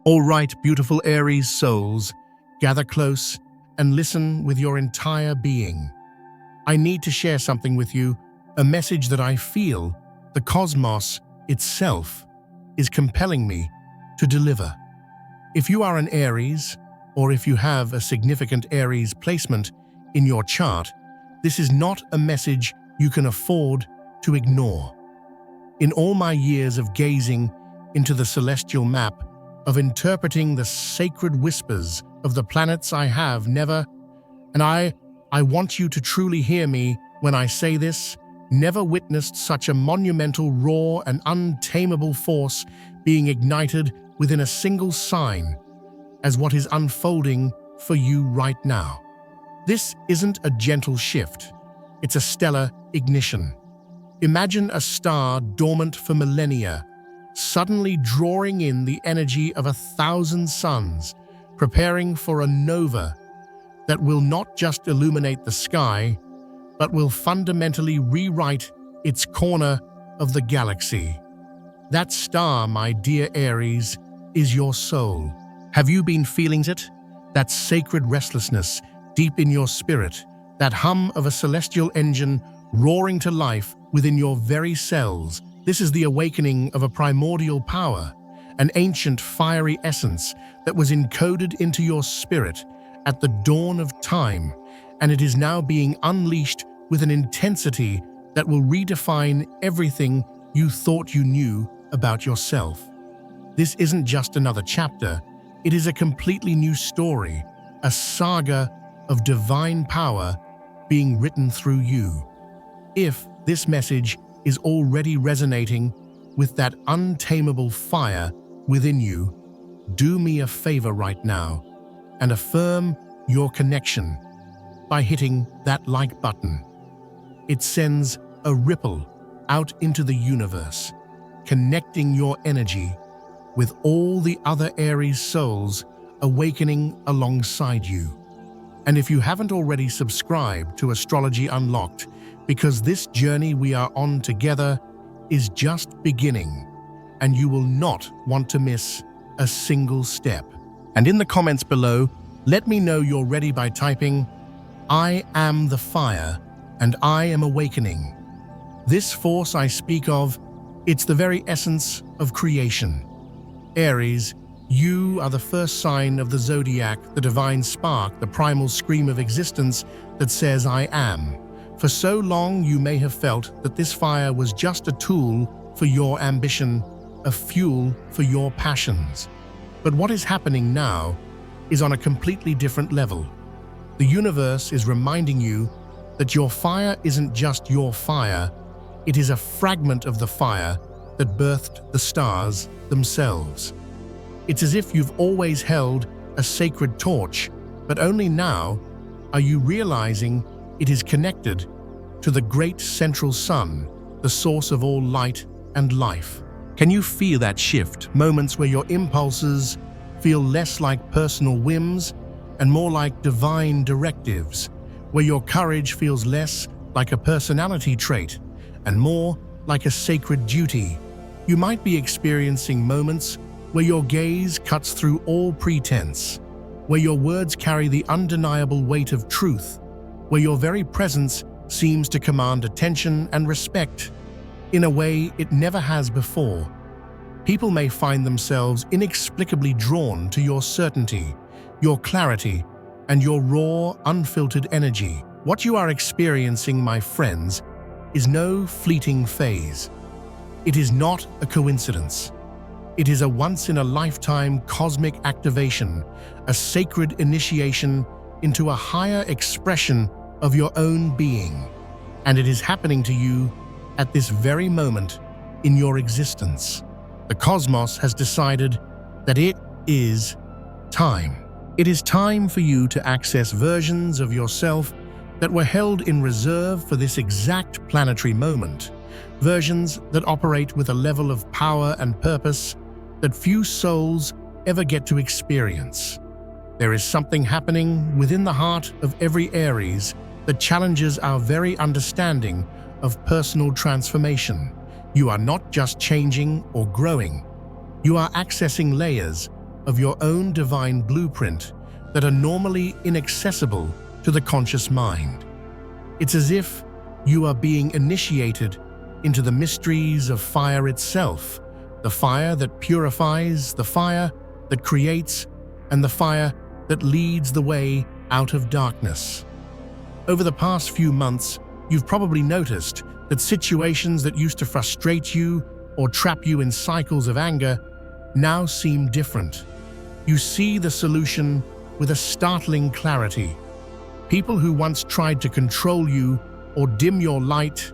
All right, beautiful Aries souls, gather close and listen with your entire being. I need to share something with you, a message that I feel the cosmos itself is compelling me to deliver. If you are an Aries, or if you have a significant Aries placement in your chart, this is not a message you can afford to ignore. In all my years of gazing into the celestial map, of interpreting the sacred whispers of the planets, I have never, and I want you to truly hear me when I say this, never witnessed such a monumental, raw, and untamable force being ignited within a single sign as what is unfolding for you right now. This isn't a gentle shift, it's a stellar ignition. Imagine a star dormant for millennia, suddenly drawing in the energy of 1,000 suns, preparing for a nova that will not just illuminate the sky, but will fundamentally rewrite its corner of the galaxy. That star, my dear Aries, is your soul. Have you been feeling it? That sacred restlessness deep in your spirit, that hum of a celestial engine roaring to life within your very cells. This is the awakening of a primordial power, an ancient fiery essence that was encoded into your spirit at the dawn of time, and it is now being unleashed with an intensity that will redefine everything you thought you knew about yourself. This isn't just another chapter, it is a completely new story, a saga of divine power being written through you. If this message is already resonating with that untamable fire within you, do me a favor right now and affirm your connection by hitting that like button. It sends a ripple out into the universe, connecting your energy with all the other Aries souls awakening alongside you. And if you haven't already subscribed to Astrology Unlocked, because this journey we are on together is just beginning, and you will not want to miss a single step. And in the comments below, let me know you're ready by typing, "I am the fire, and I am awakening." This force I speak of, it's the very essence of creation. Aries, you are the first sign of the zodiac, the divine spark, the primal scream of existence that says, "I am." For so long, you may have felt that this fire was just a tool for your ambition, a fuel for your passions. But what is happening now is on a completely different level. The universe is reminding you that your fire isn't just your fire, it is a fragment of the fire that birthed the stars themselves. It's as if you've always held a sacred torch, but only now are you realizing it is connected to the great central sun, the source of all light and life. Can you feel that shift? Moments where your impulses feel less like personal whims and more like divine directives, where your courage feels less like a personality trait and more like a sacred duty. You might be experiencing moments where your gaze cuts through all pretense, where your words carry the undeniable weight of truth, where your very presence seems to command attention and respect in a way it never has before. People may find themselves inexplicably drawn to your certainty, your clarity, and your raw, unfiltered energy. What you are experiencing, my friends, is no fleeting phase. It is not a coincidence. It is a once-in-a-lifetime cosmic activation, a sacred initiation into a higher expression of your own being. And it is happening to you at this very moment in your existence. The cosmos has decided that it is time. It is time for you to access versions of yourself that were held in reserve for this exact planetary moment. Versions that operate with a level of power and purpose that few souls ever get to experience. There is something happening within the heart of every Aries that challenges our very understanding of personal transformation. You are not just changing or growing. You are accessing layers of your own divine blueprint that are normally inaccessible to the conscious mind. It's as if you are being initiated into the mysteries of fire itself, the fire that purifies, the fire that creates, and the fire that leads the way out of darkness. Over the past few months, you've probably noticed that situations that used to frustrate you or trap you in cycles of anger now seem different. You see the solution with a startling clarity. People who once tried to control you or dim your light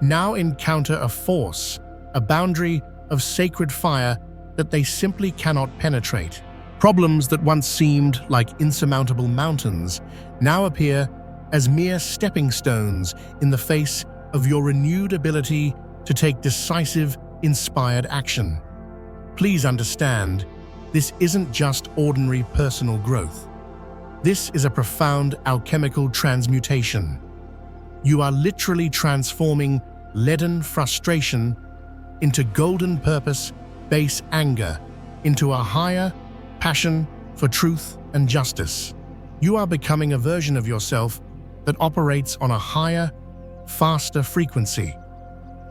now encounter a force, a boundary of sacred fire that they simply cannot penetrate. Problems that once seemed like insurmountable mountains now appear as mere stepping stones in the face of your renewed ability to take decisive, inspired action. Please understand, this isn't just ordinary personal growth. This is a profound alchemical transmutation. You are literally transforming leaden frustration into golden purpose, base anger, into a higher passion for truth and justice. You are becoming a version of yourself that operates on a higher, faster frequency.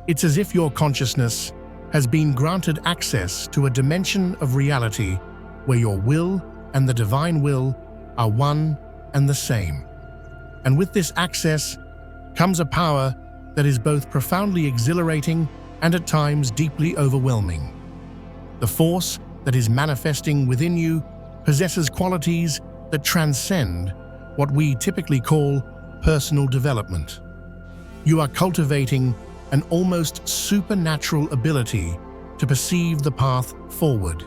It's as if your consciousness has been granted access to a dimension of reality where your will and the divine will are one and the same. And with this access comes a power that is both profoundly exhilarating and at times deeply overwhelming. The force that is manifesting within you possesses qualities that transcend what we typically call personal development. You are cultivating an almost supernatural ability to perceive the path forward.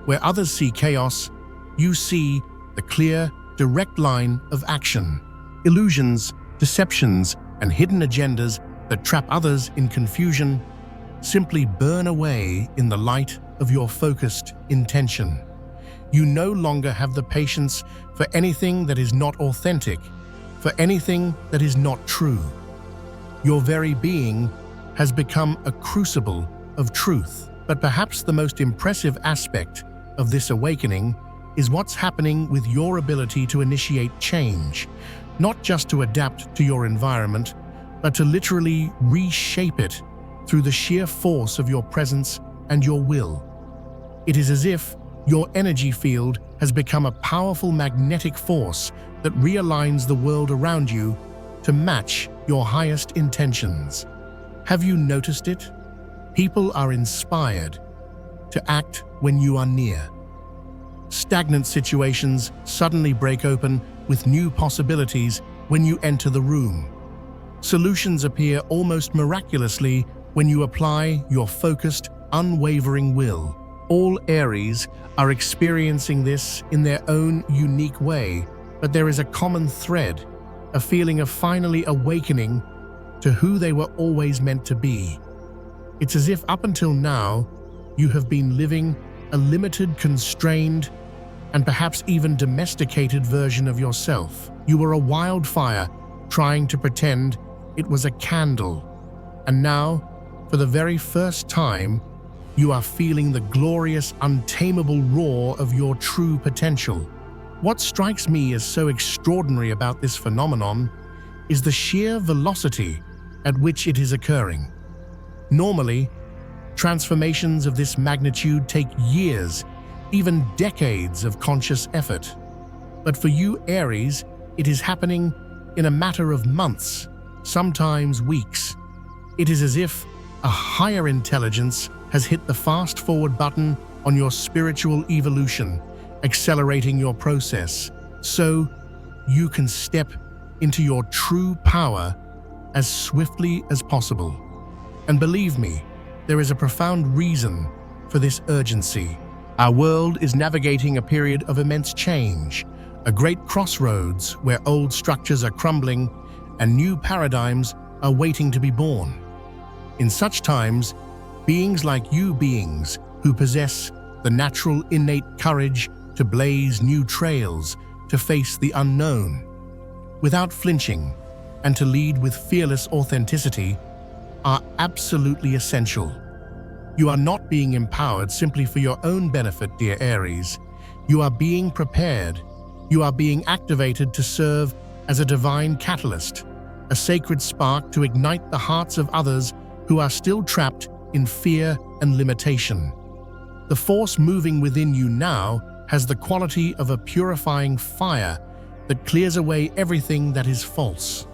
Where others see chaos, you see the clear, direct line of action. Illusions, deceptions, and hidden agendas that trap others in confusion simply burn away in the light of your focused intention. You no longer have the patience for anything that is not authentic, for anything that is not true. Your very being has become a crucible of truth. But perhaps the most impressive aspect of this awakening is what's happening with your ability to initiate change, not just to adapt to your environment, but to literally reshape it through the sheer force of your presence and your will. It is as if your energy field has become a powerful magnetic force that realigns the world around you to match your highest intentions. Have you noticed it? People are inspired to act when you are near. Stagnant situations suddenly break open with new possibilities when you enter the room. Solutions appear almost miraculously when you apply your focused, unwavering will. All Aries are experiencing this in their own unique way, but there is a common thread, a feeling of finally awakening to who they were always meant to be. It's as if up until now, you have been living a limited, constrained, and perhaps even domesticated version of yourself. You were a wildfire trying to pretend it was a candle. And now, for the very first time, you are feeling the glorious, untamable roar of your true potential. What strikes me as so extraordinary about this phenomenon is the sheer velocity at which it is occurring. Normally, transformations of this magnitude take years, even decades of conscious effort. But for you, Aries, it is happening in a matter of months, sometimes weeks. It is as if a higher intelligence has hit the fast-forward button on your spiritual evolution, accelerating your process, so you can step into your true power as swiftly as possible. And believe me, there is a profound reason for this urgency. Our world is navigating a period of immense change, a great crossroads where old structures are crumbling and new paradigms are waiting to be born. In such times, beings like you who possess the natural innate courage to blaze new trails, to face the unknown without flinching, and to lead with fearless authenticity are absolutely essential. You are not being empowered simply for your own benefit, dear Aries. You are being prepared. You are being activated to serve as a divine catalyst, a sacred spark to ignite the hearts of others who are still trapped in fear and limitation. The force moving within you now has the quality of a purifying fire that clears away everything that is false.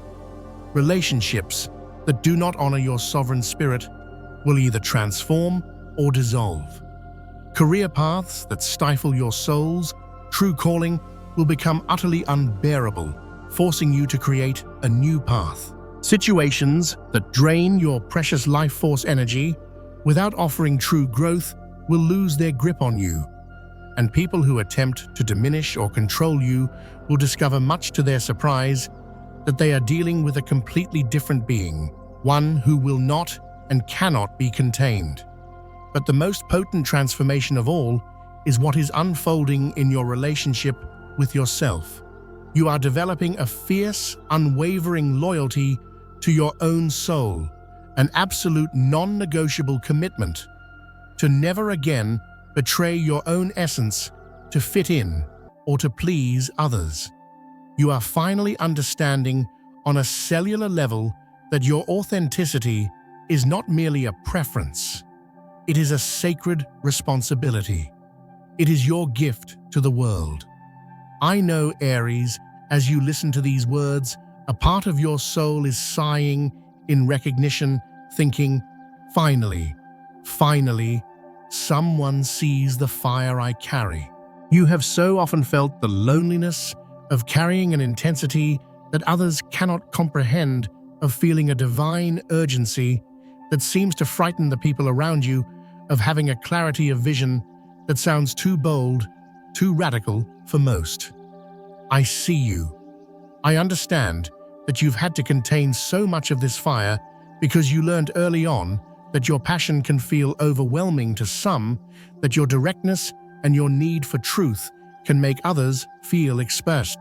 Relationships that do not honor your sovereign spirit will either transform or dissolve. Career paths that stifle your soul's true calling will become utterly unbearable, forcing you to create a new path. Situations that drain your precious life force energy without offering true growth will lose their grip on you, and people who attempt to diminish or control you will discover, much to their surprise, that they are dealing with a completely different being, one who will not and cannot be contained. But the most potent transformation of all is what is unfolding in your relationship with yourself. You are developing a fierce, unwavering loyalty to your own soul, an absolute non-negotiable commitment to never again betray your own essence to fit in or to please others. You are finally understanding on a cellular level that your authenticity is not merely a preference. It is a sacred responsibility. It is your gift to the world. I know, Aries, as you listen to these words, a part of your soul is sighing in recognition, thinking, finally, someone sees the fire I carry. You have so often felt the loneliness of carrying an intensity that others cannot comprehend, of feeling a divine urgency that seems to frighten the people around you, of having a clarity of vision that sounds too bold, too radical for most. I see you. I understand that you've had to contain so much of this fire because you learned early on that your passion can feel overwhelming to some, that your directness and your need for truth can make others feel exposed.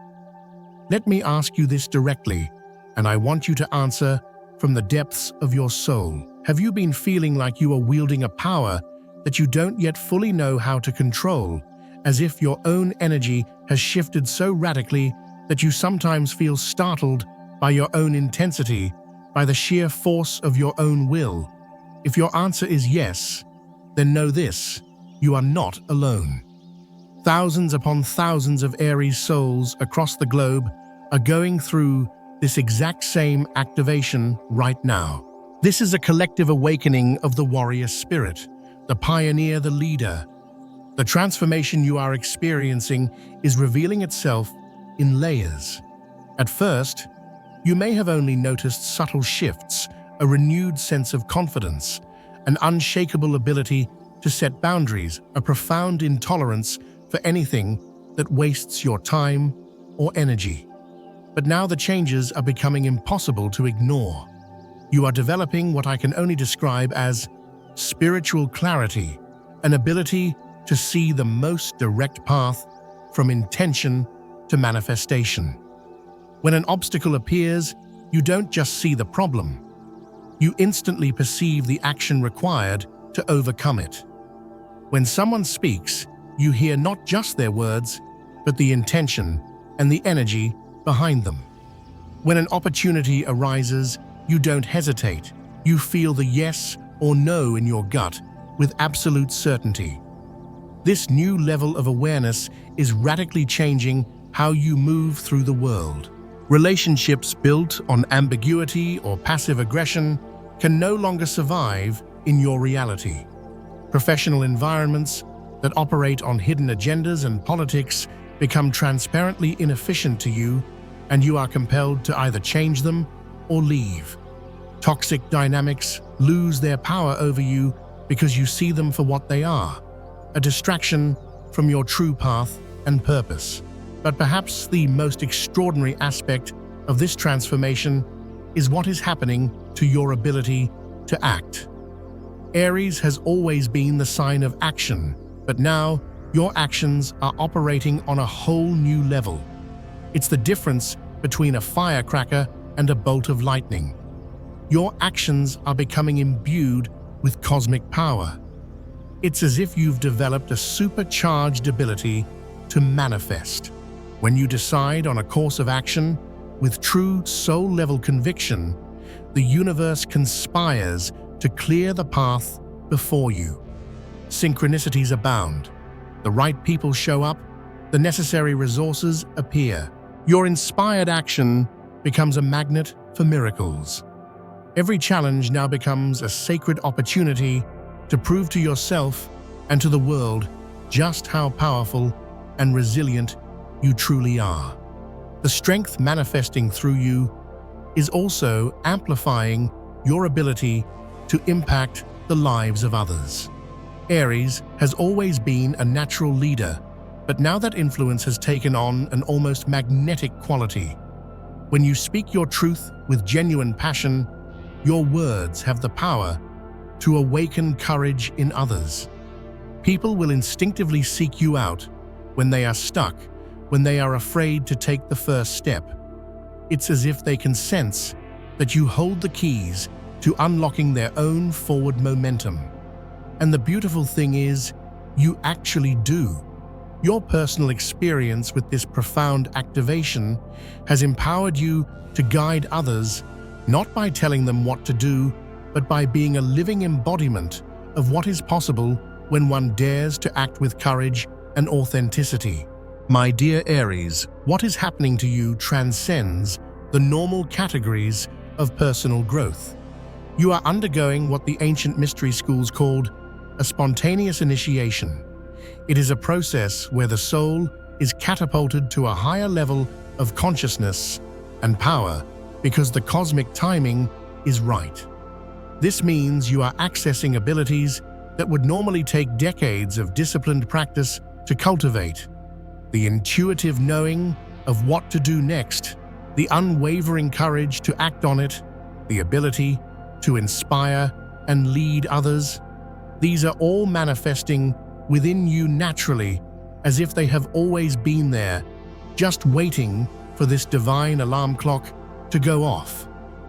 Let me ask you this directly, and I want you to answer from the depths of your soul. Have you been feeling like you are wielding a power that you don't yet fully know how to control, as if your own energy has shifted so radically that you sometimes feel startled by your own intensity, by the sheer force of your own will? If your answer is yes, then know this: you are not alone. Thousands upon thousands of Aries souls across the globe are going through this exact same activation right now. This is a collective awakening of the warrior spirit, the pioneer, the leader. The transformation you are experiencing is revealing itself in layers. At first, you may have only noticed subtle shifts, a renewed sense of confidence, an unshakable ability to set boundaries, a profound intolerance for anything that wastes your time or energy. But now the changes are becoming impossible to ignore. You are developing what I can only describe as spiritual clarity, an ability to see the most direct path from intention to manifestation. When an obstacle appears, you don't just see the problem. You instantly perceive the action required to overcome it. When someone speaks, you hear not just their words, but the intention and the energy behind them. When an opportunity arises, you don't hesitate. You feel the yes or no in your gut with absolute certainty. This new level of awareness is radically changing how you move through the world. Relationships built on ambiguity or passive aggression can no longer survive in your reality. Professional environments that operate on hidden agendas and politics become transparently inefficient to you, and you are compelled to either change them or leave. Toxic dynamics lose their power over you because you see them for what they are, a distraction from your true path and purpose. But perhaps the most extraordinary aspect of this transformation is what is happening to your ability to act. Aries has always been the sign of action, but now your actions are operating on a whole new level. It's the difference between a firecracker and a bolt of lightning. Your actions are becoming imbued with cosmic power, It's as if you've developed a supercharged ability to manifest. When you decide on a course of action with true soul-level conviction, the universe conspires to clear the path before you. Synchronicities abound. The right people show up, the necessary resources appear. Your inspired action becomes a magnet for miracles. Every challenge now becomes a sacred opportunity to prove to yourself and to the world just how powerful and resilient you truly are. The strength manifesting through you is also amplifying your ability to impact the lives of others. Aries has always been a natural leader, but now that influence has taken on an almost magnetic quality. When you speak your truth with genuine passion, your words have the power to awaken courage in others. People will instinctively seek you out when they are stuck, when they are afraid to take the first step. It's as if they can sense that you hold the keys to unlocking their own forward momentum. And the beautiful thing is, you actually do. Your personal experience with this profound activation has empowered you to guide others, not by telling them what to do, but by being a living embodiment of what is possible when one dares to act with courage and authenticity. My dear Aries, what is happening to you transcends the normal categories of personal growth. You are undergoing what the ancient mystery schools called a spontaneous initiation. It is a process where the soul is catapulted to a higher level of consciousness and power because the cosmic timing is right. This means you are accessing abilities that would normally take decades of disciplined practice to cultivate. The intuitive knowing of what to do next, the unwavering courage to act on it, the ability to inspire and lead others. These are all manifesting within you naturally, as if they have always been there, just waiting for this divine alarm clock to go off.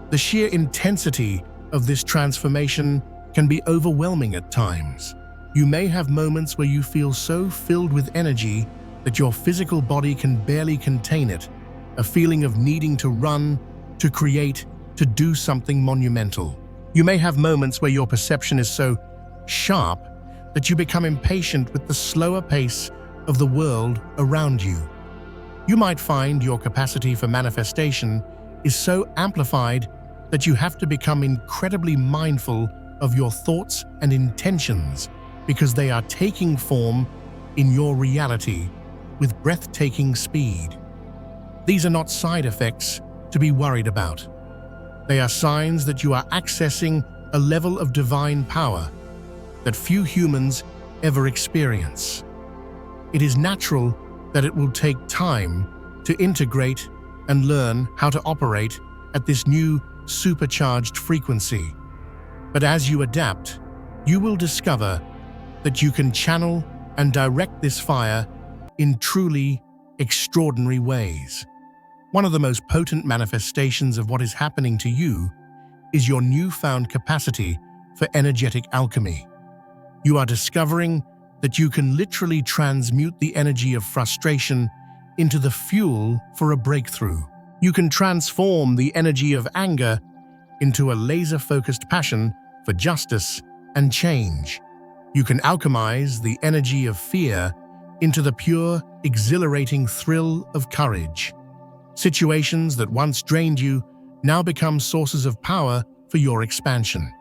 The sheer intensity of this transformation can be overwhelming at times. You may have moments where you feel so filled with energy that your physical body can barely contain it, a feeling of needing to run, to create, to do something monumental. You may have moments where your perception is so sharp that you become impatient with the slower pace of the world around you. You might find your capacity for manifestation is so amplified that you have to become incredibly mindful of your thoughts and intentions because they are taking form in your reality with breathtaking speed. These are not side effects to be worried about. They are signs that you are accessing a level of divine power that few humans ever experience. It is natural that it will take time to integrate and learn how to operate at this new supercharged frequency. But as you adapt, you will discover that you can channel and direct this fire in truly extraordinary ways. One of the most potent manifestations of what is happening to you is your newfound capacity for energetic alchemy. You are discovering that you can literally transmute the energy of frustration into the fuel for a breakthrough. You can transform the energy of anger into a laser-focused passion for justice and change. You can alchemize the energy of fear into the pure, exhilarating thrill of courage. Situations that once drained you now become sources of power for your expansion.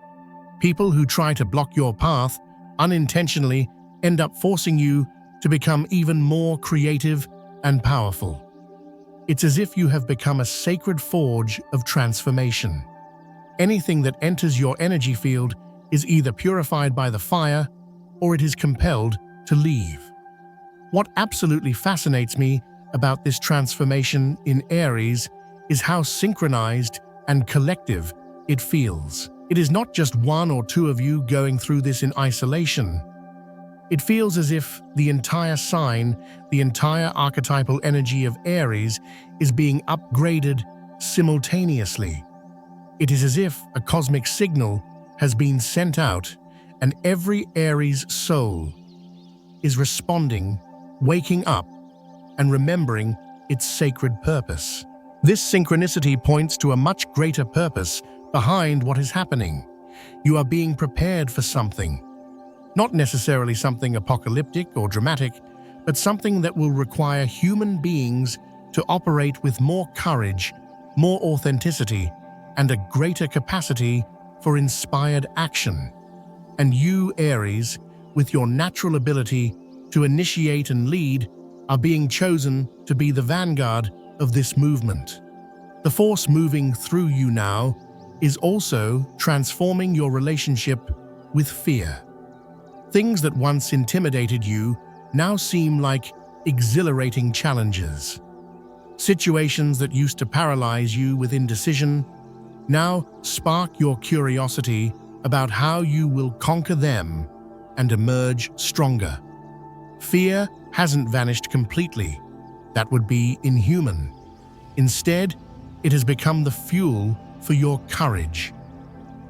People who try to block your path unintentionally end up forcing you to become even more creative and powerful. It's as if you have become a sacred forge of transformation. Anything that enters your energy field is either purified by the fire or it is compelled to leave. What absolutely fascinates me about this transformation in Aries is how synchronized and collective it feels. It is not just one or two of you going through this in isolation. It feels as if the entire sign, the entire archetypal energy of Aries is being upgraded simultaneously. It is as if a cosmic signal has been sent out and every Aries soul is responding, waking up, and remembering its sacred purpose. This synchronicity points to a much greater purpose behind what is happening. You are being prepared for something. Not necessarily something apocalyptic or dramatic, but something that will require human beings to operate with more courage, more authenticity, and a greater capacity for inspired action. And you, Aries, with your natural ability to initiate and lead, are being chosen to be the vanguard of this movement. The force moving through you now is also transforming your relationship with fear. Things that once intimidated you now seem like exhilarating challenges. Situations that used to paralyze you with indecision now spark your curiosity about how you will conquer them and emerge stronger. Fear hasn't vanished completely. That would be inhuman. Instead, it has become the fuel for your courage.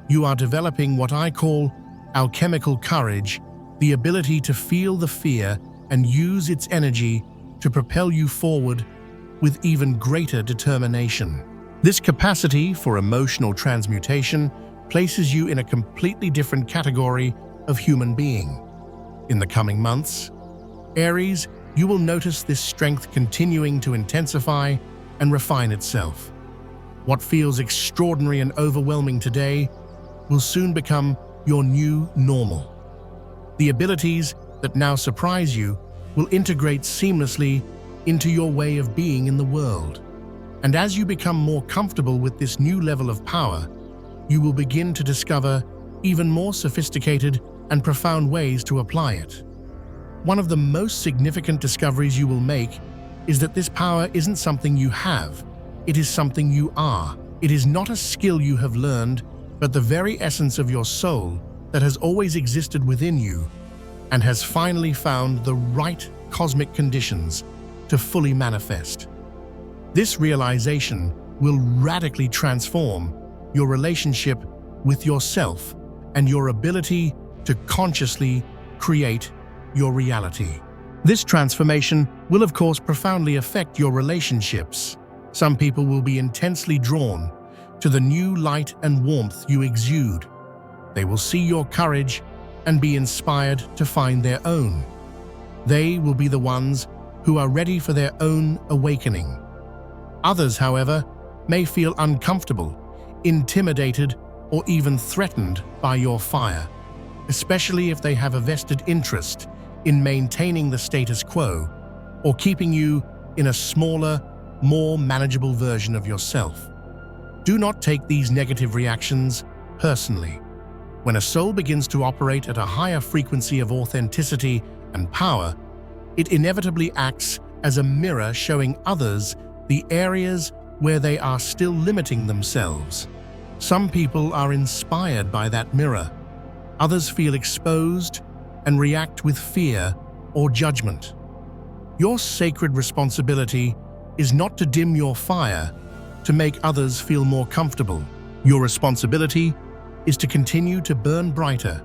You are developing what I call alchemical courage, the ability to feel the fear and use its energy to propel you forward with even greater determination. This capacity for emotional transmutation places you in a completely different category of human being. In the coming months, Aries, you will notice this strength continuing to intensify and refine itself. What feels extraordinary and overwhelming today will soon become your new normal. The abilities that now surprise you will integrate seamlessly into your way of being in the world. And as you become more comfortable with this new level of power, you will begin to discover even more sophisticated and profound ways to apply it. One of the most significant discoveries you will make is that this power isn't something you have, it is something you are. It is not a skill you have learned, but the very essence of your soul that has always existed within you and has finally found the right cosmic conditions to fully manifest. This realization will radically transform your relationship with yourself and your ability to consciously create your reality. This transformation will, of course, profoundly affect your relationships. Some people will be intensely drawn to the new light and warmth you exude. They will see your courage and be inspired to find their own. They will be the ones who are ready for their own awakening. Others, however, may feel uncomfortable, intimidated, or even threatened by your fire, especially if they have a vested interest in maintaining the status quo or keeping you in a smaller, more manageable version of yourself. Do not take these negative reactions personally. When a soul begins to operate at a higher frequency of authenticity and power, it inevitably acts as a mirror showing others the areas where they are still limiting themselves. Some people are inspired by that mirror. Others feel exposed and react with fear or judgment. Your sacred responsibility is not to dim your fire to make others feel more comfortable. Your responsibility is to continue to burn brighter,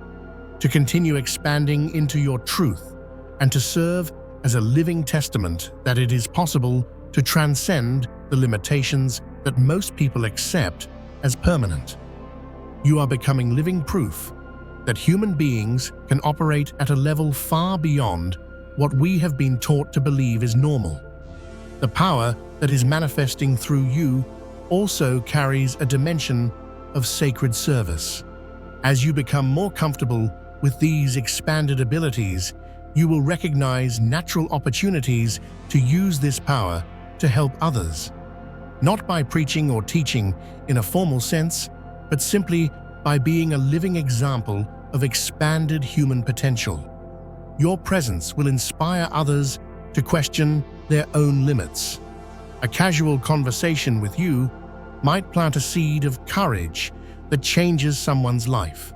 to continue expanding into your truth, and to serve as a living testament that it is possible to transcend the limitations that most people accept as permanent. You are becoming living proof that human beings can operate at a level far beyond what we have been taught to believe is normal. The power that is manifesting through you also carries a dimension of sacred service. As you become more comfortable with these expanded abilities, you will recognize natural opportunities to use this power to help others, not by preaching or teaching in a formal sense, but simply by being a living example of expanded human potential. Your presence will inspire others to question their own limits. A casual conversation with you might plant a seed of courage that changes someone's life.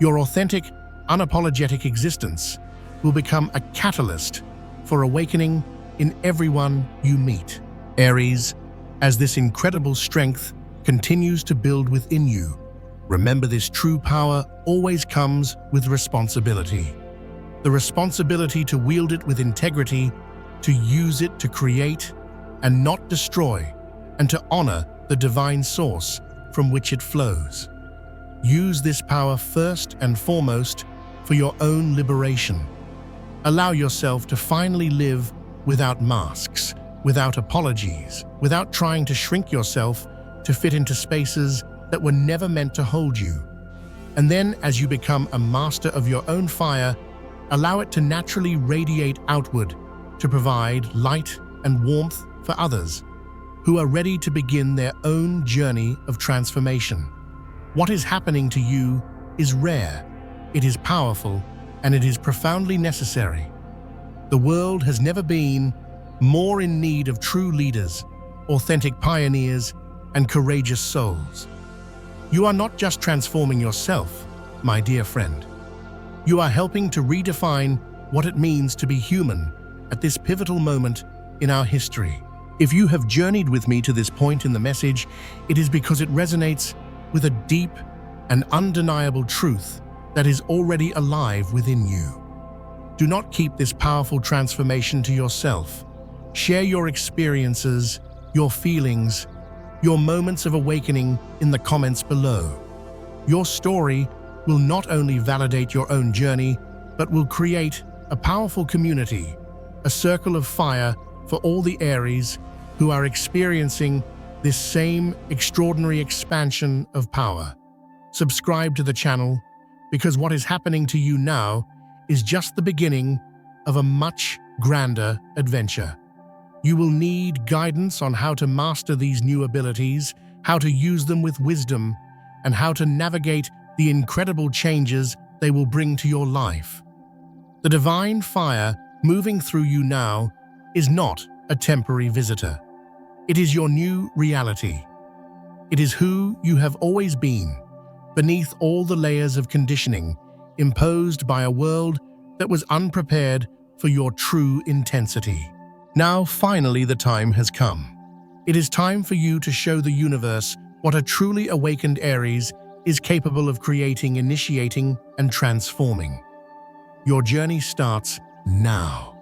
Your authentic, unapologetic existence will become a catalyst for awakening in everyone you meet. Aries, as this incredible strength continues to build within you, Remember, this true power always comes with responsibility. The responsibility to wield it with integrity, to use it to create and not destroy, and to honor the divine source from which it flows. Use this power first and foremost for your own liberation. Allow yourself to finally live without masks, without apologies, without trying to shrink yourself to fit into spaces that were never meant to hold you. And then, as you become a master of your own fire, allow it to naturally radiate outward to provide light and warmth for others who are ready to begin their own journey of transformation. What is happening to you is rare, it is powerful, and it is profoundly necessary. The world has never been more in need of true leaders, authentic pioneers, and courageous souls. You are not just transforming yourself, my dear friend. You are helping to redefine what it means to be human at this pivotal moment in our history. If you have journeyed with me to this point in the message, it is because it resonates with a deep and undeniable truth that is already alive within you. Do not keep this powerful transformation to yourself. Share your experiences, your feelings, your moments of awakening in the comments below. Your story will not only validate your own journey, but will create a powerful community, a circle of fire for all the Aries who are experiencing this same extraordinary expansion of power. Subscribe to the channel, because what is happening to you now is just the beginning of a much grander adventure. You will need guidance on how to master these new abilities, how to use them with wisdom, and how to navigate the incredible changes they will bring to your life. The divine fire moving through you now is not a temporary visitor. It is your new reality. It is who you have always been, beneath all the layers of conditioning imposed by a world that was unprepared for your true intensity. Now, finally, the time has come. It is time for you to show the universe what a truly awakened Aries is capable of creating, initiating, and transforming. Your journey starts now.